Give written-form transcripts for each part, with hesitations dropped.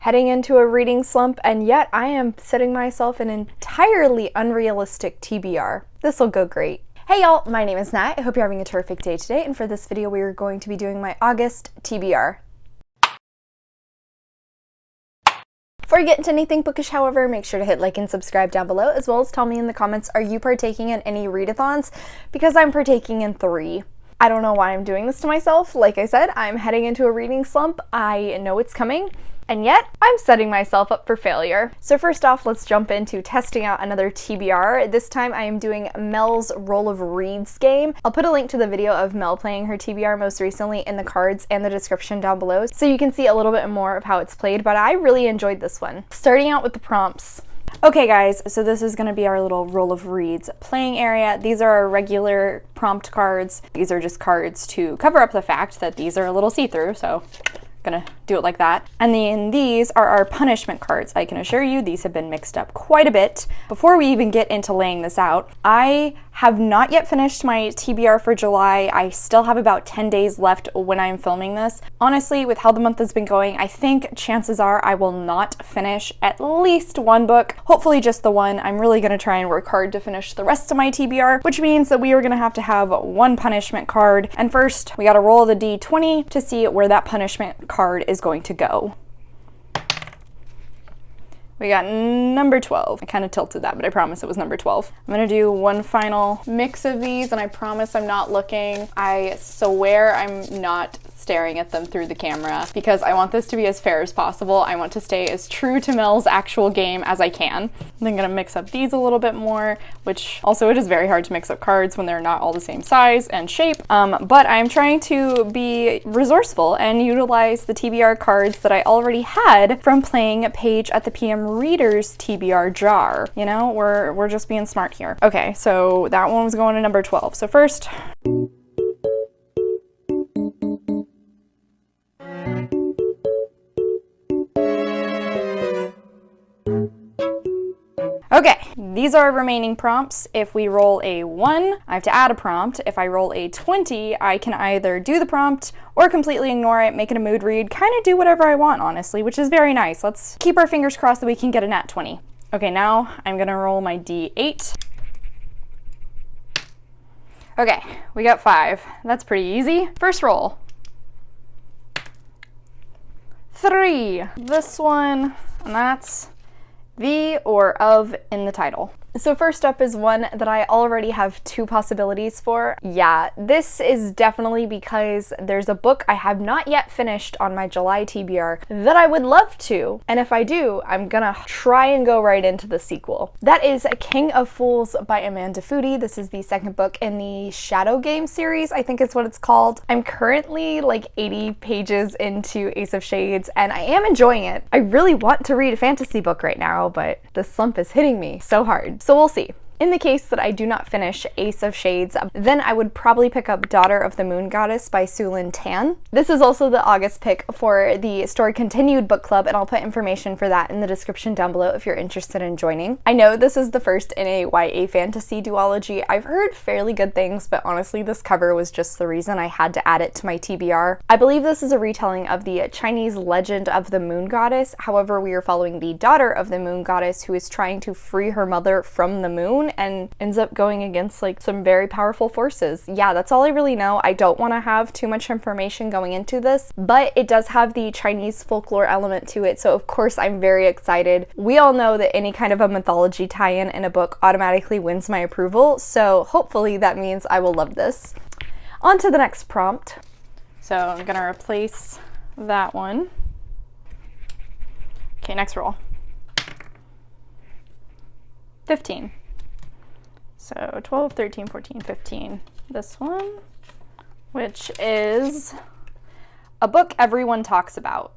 heading into a reading slump, and yet I am setting myself an entirely unrealistic TBR. This'll go great. Hey y'all, my name is Nat. I hope you're having a terrific day today, and for this video we are going to be doing my August TBR. Before you get into anything bookish, however, make sure to hit like and subscribe down below, as well as tell me in the comments, are you partaking in any readathons? Because I'm partaking in 3. I don't know why I'm doing this to myself. Like I said, I'm heading into a reading slump. I know it's coming, and yet I'm setting myself up for failure. So first off, let's jump into testing out another TBR. This time I am doing Mel's Roll of Reads game. I'll put a link to the video of Mel playing her TBR most recently in the cards and the description down below, so you can see a little bit more of how it's played, but I really enjoyed this one. Starting out with the prompts. Okay guys, so this is going to be our little Roll of Reads playing area. These are our regular prompt cards. These are just cards to cover up the fact that these are a little see-through, so gonna do it like that. And then these are our punishment cards. I can assure you these have been mixed up quite a bit. Before we even get into laying this out, I have not yet finished my TBR for July. I still have about 10 days left when I'm filming this. Honestly, with how the month has been going, I think chances are I will not finish at least one book, hopefully just the one. I'm really gonna try and work hard to finish the rest of my TBR, which means that we are gonna have to have one punishment card. And first, we gotta roll the D20 to see where that punishment card is going to go. We got number 12. I kind of tilted that, but I promise it was number 12. I'm gonna do one final mix of these, and I promise I'm not looking. I swear I'm not staring at them through the camera because I want this to be as fair as possible. I want to stay as true to Mel's actual game as I can. I'm gonna mix up these a little bit more, which also it is very hard to mix up cards when they're not all the same size and shape. But I'm trying to be resourceful and utilize the TBR cards that I already had from playing a page at the PM Reader's TBR jar. You know, we're just being smart here. Okay, so that one was going to number 12. So first, okay, these are our remaining prompts. If we roll a 1, I have to add a prompt. If I roll a 20, I can either do the prompt or completely ignore it, make it a mood read, kind of do whatever I want, honestly, which is very nice. Let's keep our fingers crossed that we can get a nat 20. Okay, now I'm gonna roll my D8. Okay, we got 5. That's pretty easy. First roll. 3. This one, and that's the or of in the title. So first up is one that I already have 2 possibilities for. Yeah, this is definitely because there's a book I have not yet finished on my July TBR that I would love to, and if I do, I'm gonna try and go right into the sequel. That is King of Fools by Amanda Foody. This is the second book in the Shadow Game series, I think is what it's called. I'm currently like 80 pages into Ace of Shades, and I am enjoying it. I really want to read a fantasy book right now, but the slump is hitting me so hard. So we'll see. In the case that I do not finish Ace of Shades, then I would probably pick up Daughter of the Moon Goddess by Sulin Tan. This is also the August pick for the Story Continued book club, and I'll put information for that in the description down below if you're interested in joining. I know this is the first in a YA fantasy duology. I've heard fairly good things, but honestly this cover was just the reason I had to add it to my TBR. I believe this is a retelling of the Chinese legend of the Moon Goddess. However, we are following the daughter of the Moon Goddess who is trying to free her mother from the moon and ends up going against like some very powerful forces. Yeah, that's all I really know. I don't want to have too much information going into this, but it does have the Chinese folklore element to it, so of course I'm very excited. We all know that any kind of a mythology tie-in in a book automatically wins my approval, so hopefully that means I will love this. On to the next prompt. So I'm gonna replace that one. Okay, next roll. 15. So 12, 13, 14, 15. This one, which is a book everyone talks about.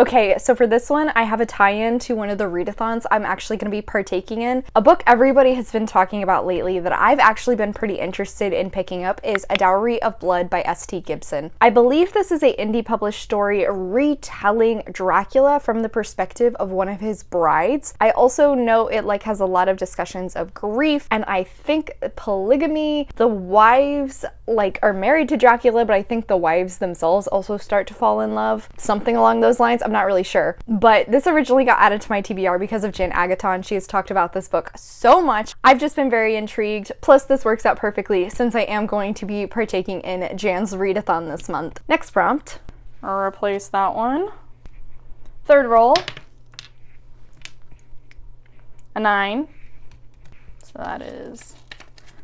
Okay, so for this one, I have a tie-in to one of the readathons I'm actually going to be partaking in. A book everybody has been talking about lately that I've actually been pretty interested in picking up is A Dowry of Blood by S.T. Gibson. I believe this is a indie published story retelling Dracula from the perspective of one of his brides. I also know it has a lot of discussions of grief, and I think polygamy, the wives like are married to Dracula, but I think the wives themselves also start to fall in love. Something along those lines. I'm not really sure. But this originally got added to my TBR because of Readathon. She has talked about this book so much. I've just been very intrigued. Plus, this works out perfectly since I am going to be partaking in Jan's Readathon this month. Next prompt. I'll replace that one. Third roll. A 9. So that is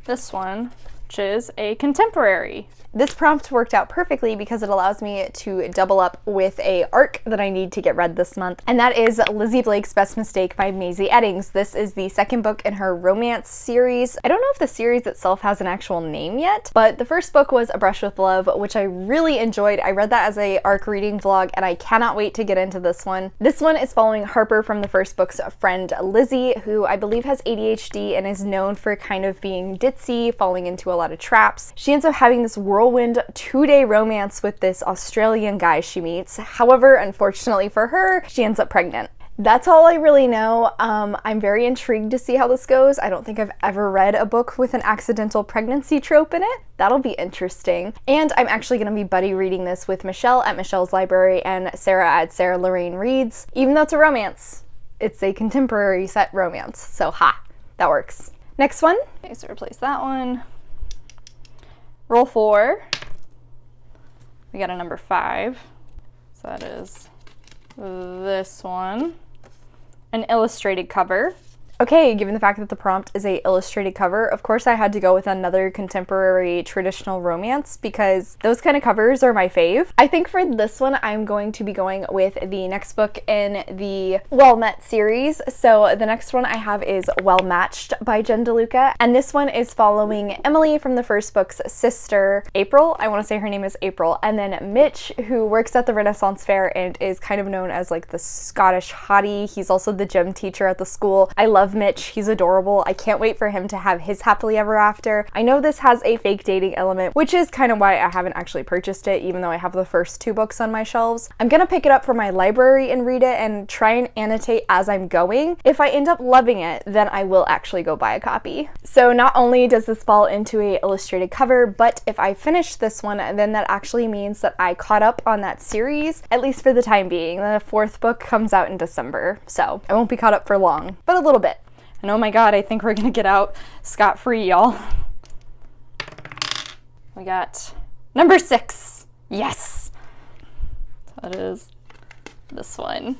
this one, which is a contemporary. This prompt worked out perfectly because it allows me to double up with a arc that I need to get read this month, and that is Lizzie Blake's Best Mistake by Maisie Eddings. This is the second book in her romance series. I don't know if the series itself has an actual name yet, but the first book was A Brush with Love, which I really enjoyed. I read that as a arc reading vlog, and I cannot wait to get into this one. This one is following Harper from the first book's friend Lizzie, who I believe has ADHD and is known for kind of being ditzy, falling into a lot of traps. She ends up having this whirlwind 2-day romance with this Australian guy she meets. However, unfortunately for her, she ends up pregnant. That's all I really know. I'm very intrigued to see how this goes. I don't think I've ever read a book with an accidental pregnancy trope in it. That'll be interesting. And I'm actually going to be buddy reading this with Michelle at Michelle's Library and Sarah at Sarah Lorraine Reads. Even though it's a romance, it's a contemporary set romance. So that works. Next one. Okay, so replace that one. Roll 4. We got a number 5. So that is this one. An illustrated cover. Okay, given the fact that the prompt is a illustrated cover, of course I had to go with another contemporary traditional romance because those kind of covers are my fave. I think for this one, I'm going to be going with the next book in the Well Met series. So the next one I have is Well Matched by Jen DeLuca, and this one is following Emily from the first book's sister, April. I want to say her name is April, and then Mitch, who works at the Renaissance Fair and is kind of known as like the Scottish hottie. He's also the gym teacher at the school. I love Mitch. He's adorable. I can't wait for him to have his happily ever after. I know this has a fake dating element, which is kind of why I haven't actually purchased it, even though I have the first 2 books on my shelves. I'm gonna pick it up from my library and read it and try and annotate as I'm going. If I end up loving it, then I will actually go buy a copy. So not only does this fall into a illustrated cover, but if I finish this one, then that actually means that I caught up on that series, at least for the time being. The 4th book comes out in December, so I won't be caught up for long, but a little bit. And oh my god, I think we're gonna get out scot-free, y'all. We got number 6. Yes! That is this one.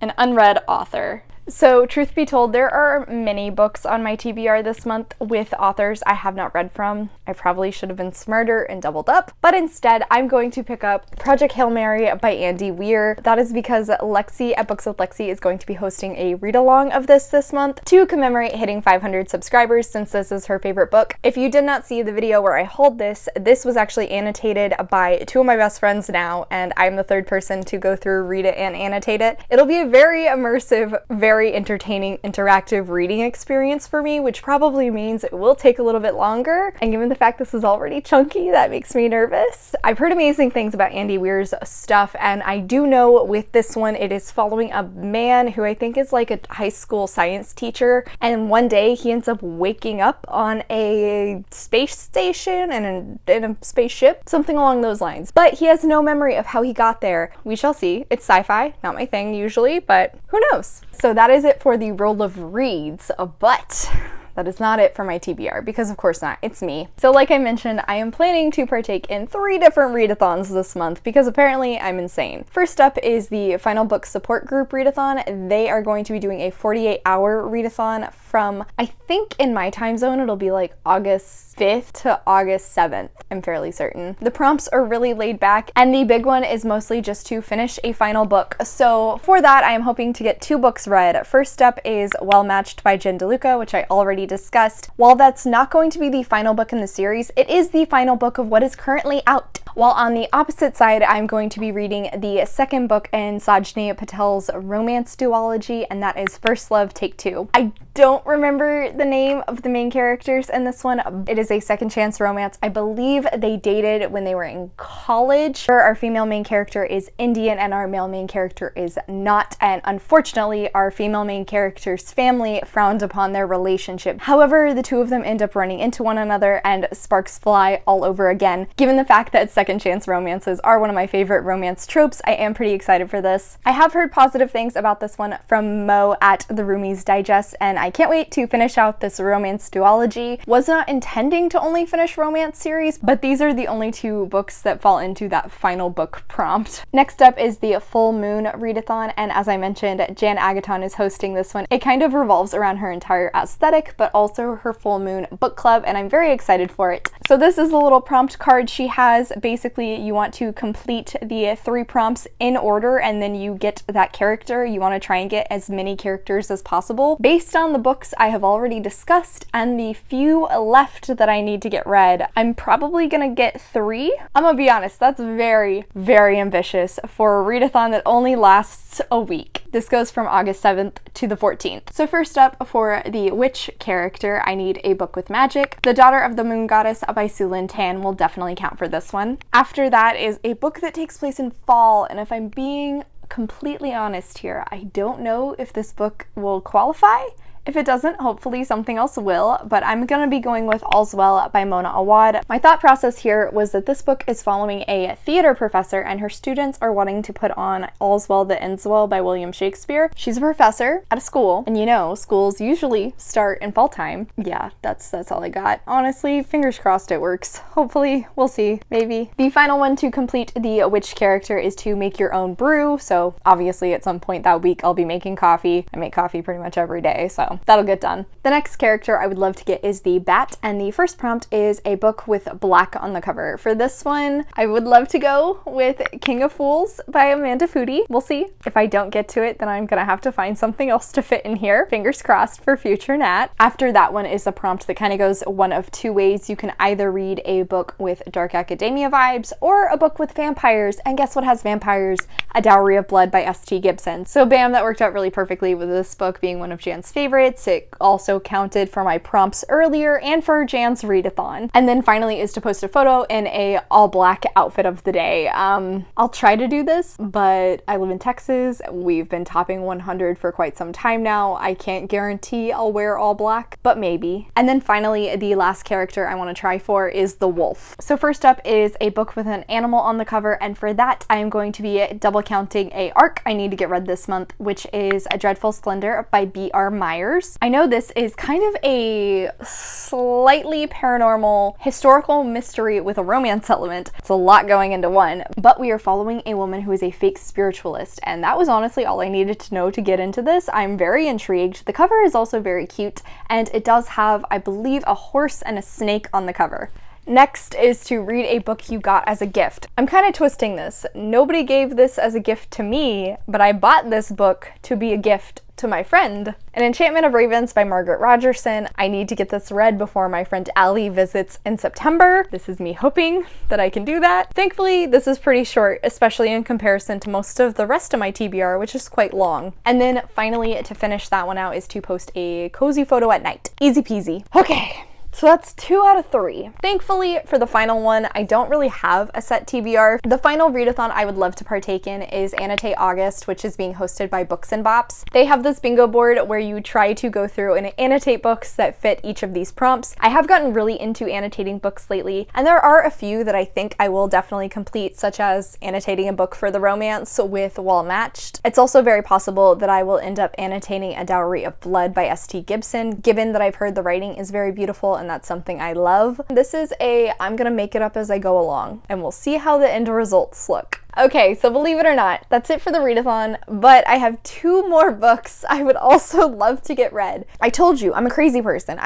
An unread author. So, truth be told, there are many books on my TBR this month with authors I have not read from. I probably should have been smarter and doubled up, but instead I'm going to pick up Project Hail Mary by Andy Weir. That is because Lexi at Books with Lexi is going to be hosting a read-along of this month to commemorate hitting 500 subscribers, since this is her favorite book. If you did not see the video where I hold this was actually annotated by 2 of my best friends now, and I'm the 3rd person to go through, read it, and annotate it. It'll be a very immersive, very entertaining, interactive reading experience for me, which probably means it will take a little bit longer. And given the fact this is already chunky, that makes me nervous. I've heard amazing things about Andy Weir's stuff, and I do know with this one, it is following a man who I think is like a high school science teacher, and one day he ends up waking up on a space station and in a spaceship, something along those lines. But he has no memory of how he got there. We shall see. It's sci-fi, not my thing usually, but who knows? So that is it for the roll of reads, but that is not it for my TBR, because of course not, it's me. So like I mentioned, I am planning to partake in 3 different readathons this month because apparently I'm insane. First up is the Final Book Support Group readathon. They are going to be doing a 48-hour readathon from, I think in my time zone, it'll be like August 5th to August 7th. I'm fairly certain. The prompts are really laid back, and the big one is mostly just to finish a final book. So for that, I am hoping to get 2 books read. First up is Well Matched by Jen DeLuca, which I already discussed. While that's not going to be the final book in the series, it is the final book of what is currently out. While on the opposite side, I'm going to be reading the 2nd book in Sajni Patel's romance duology, and that is First Love Take 2. I don't remember the name of the main characters in this one. It is a second chance romance. I believe they dated when they were in college. Our female main character is Indian and our male main character is not, and unfortunately our female main character's family frowned upon their relationship relationship. However, the two of them end up running into one another and sparks fly all over again. Given the fact that second chance romances are one of my favorite romance tropes, I am pretty excited for this. I have heard positive things about this one from Mo at the Roomies Digest, and I can't wait to finish out this romance duology. Was not intending to only finish romance series, but these are the only two books that fall into that final book prompt. Next up is the Full Moon Readathon, and as I mentioned, Jan Agaton is hosting this one. It kind of revolves around her entire aesthetic, but also her full moon book club, and I'm very excited for it. So this is the little prompt card she has. Basically, you want to complete the 3 prompts in order, and then you get that character. You want to try and get as many characters as possible based on the books I have already discussed and the few left that I need to get read. I'm probably gonna get 3. I'm gonna be honest, that's very, very ambitious for a readathon that only lasts a week. This goes from August 7th to the 14th. So first up, for the witch character, I need a book with magic. The Daughter of the Moon Goddess by Sue Lin Tan will definitely count for this one. After that is a book that takes place in fall, and if I'm being completely honest here, I don't know if this book will qualify. If it doesn't, hopefully something else will, but I'm gonna be going with All's Well by Mona Awad. My thought process here was that this book is following a theater professor and her students are wanting to put on All's Well That Ends Well by William Shakespeare. She's a professor at a school, and you know, schools usually start in fall time. Yeah, that's all I got. Honestly, fingers crossed it works. Hopefully, we'll see, maybe. The final one to complete the witch character is to make your own brew, so obviously at some point that week I'll be making coffee. I make coffee pretty much every day, so that'll get done. The next character I would love to get is the Bat, and the first prompt is a book with black on the cover. For this one, I would love to go with King of Fools by Amanda Foody. We'll see. If I don't get to it, then I'm gonna have to find something else to fit in here. Fingers crossed for future Nat. After that one is a prompt that kind of goes one of 2 ways. You can either read a book with dark academia vibes or a book with vampires, and guess what has vampires? A Dowry of Blood by S.T. Gibson. So bam, that worked out really perfectly with this book being one of Jan's favorites. It also counted for my prompts earlier and for Jan's readathon. And then finally is to post a photo in a all black outfit of the day. I'll try to do this, but I live in Texas. We've been topping 100 for quite some time now. I can't guarantee I'll wear all black, but maybe. And then finally, the last character I want to try for is the wolf. So first up is a book with an animal on the cover, and for that I am going to be double counting a arc I need to get read this month, which is A Dreadful Splendor by B.R. Myers. I know this is kind of a slightly paranormal historical mystery with a romance element. It's a lot going into one, but we are following a woman who is a fake spiritualist, and that was honestly all I needed to know to get into this. I'm very intrigued. The cover is also very cute, and it does have, I believe, a horse and a snake on the cover. Next is to read a book you got as a gift. I'm kind of twisting this. Nobody gave this as a gift to me, but I bought this book to be a gift to my friend. An Enchantment of Ravens by Margaret Rogerson. I need to get this read before my friend Allie visits in September. This is me hoping that I can do that. Thankfully, this is pretty short, especially in comparison to most of the rest of my TBR, which is quite long. And then finally, to finish that one out, is to post a cozy photo at night. Easy peasy. Okay. So that's 2 out of 3. Thankfully, for the final one, I don't really have a set TBR. The final readathon I would love to partake in is Annotate August, which is being hosted by Books and Bops. They have this bingo board where you try to go through and annotate books that fit each of these prompts. I have gotten really into annotating books lately, and there are a few that I think I will definitely complete, such as annotating a book for the romance with Wall Matched. It's also very possible that I will end up annotating A Dowry of Blood by S.T. Gibson, given that I've heard the writing is very beautiful and that's something I love. This is I'm gonna make it up as I go along, and we'll see how the end results look. Okay, so believe it or not, that's it for the readathon, but I have 2 more books I would also love to get read. I told you, I'm a crazy person.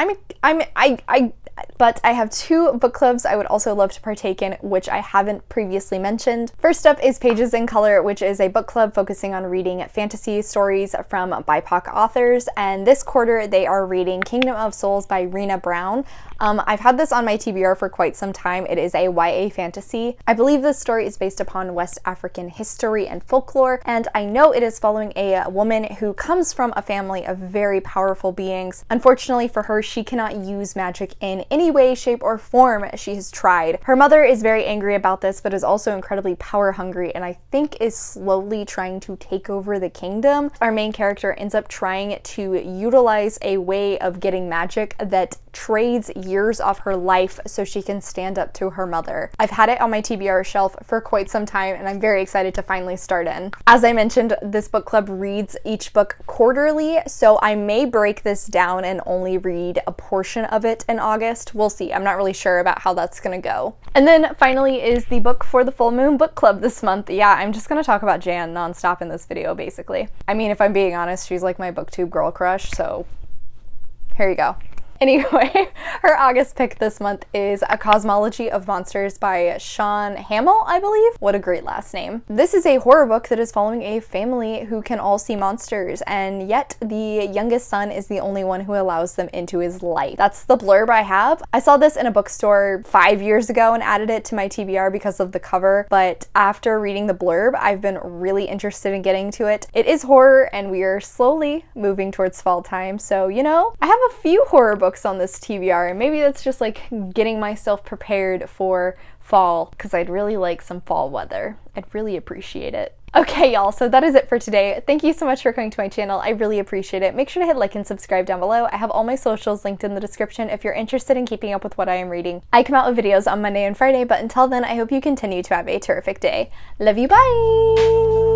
But I have 2 book clubs I would also love to partake in, which I haven't previously mentioned. First up is Pages in Color, which is a book club focusing on reading fantasy stories from BIPOC authors, and this quarter they are reading Kingdom of Souls by Rena Brown. I've had this on my TBR for quite some time. It is a YA fantasy. I believe this story is based upon West West African history and folklore, and I know it is following a woman who comes from a family of very powerful beings. Unfortunately for her, she cannot use magic in any way, shape, or form. She has tried. Her mother is very angry about this, but is also incredibly power hungry, and I think is slowly trying to take over the kingdom. Our main character ends up trying to utilize a way of getting magic that trades years off her life so she can stand up to her mother. I've had it on my TBR shelf for quite some time, and I'm very excited to finally start in. As I mentioned, this book club reads each book quarterly, so I may break this down and only read a portion of it in August. We'll see. I'm not really sure about how that's gonna go. And then finally is the book for the full moon book club this month. Yeah, I'm just gonna talk about Jan nonstop in this video, basically. I mean, if I'm being honest, she's like my booktube girl crush, so here you go. Anyway, her August pick this month is A Cosmology of Monsters by Sean Hamill, I believe. What a great last name. This is a horror book that is following a family who can all see monsters, and yet the youngest son is the only one who allows them into his life. That's the blurb I have. I saw this in a bookstore 5 years ago and added it to my TBR because of the cover, but after reading the blurb, I've been really interested in getting to it. It is horror, and we are slowly moving towards fall time, so you know, I have a few horror books on this TBR, and maybe that's just like getting myself prepared for fall, because I'd really like some fall weather. I'd really appreciate it. Okay, y'all, so that is it for today. Thank you so much for coming to my channel. I really appreciate it. Make sure to hit like and subscribe down below. I have all my socials linked in the description if you're interested in keeping up with what I am reading. I come out with videos on Monday and Friday, but until then, I hope you continue to have a terrific day. Love you, bye!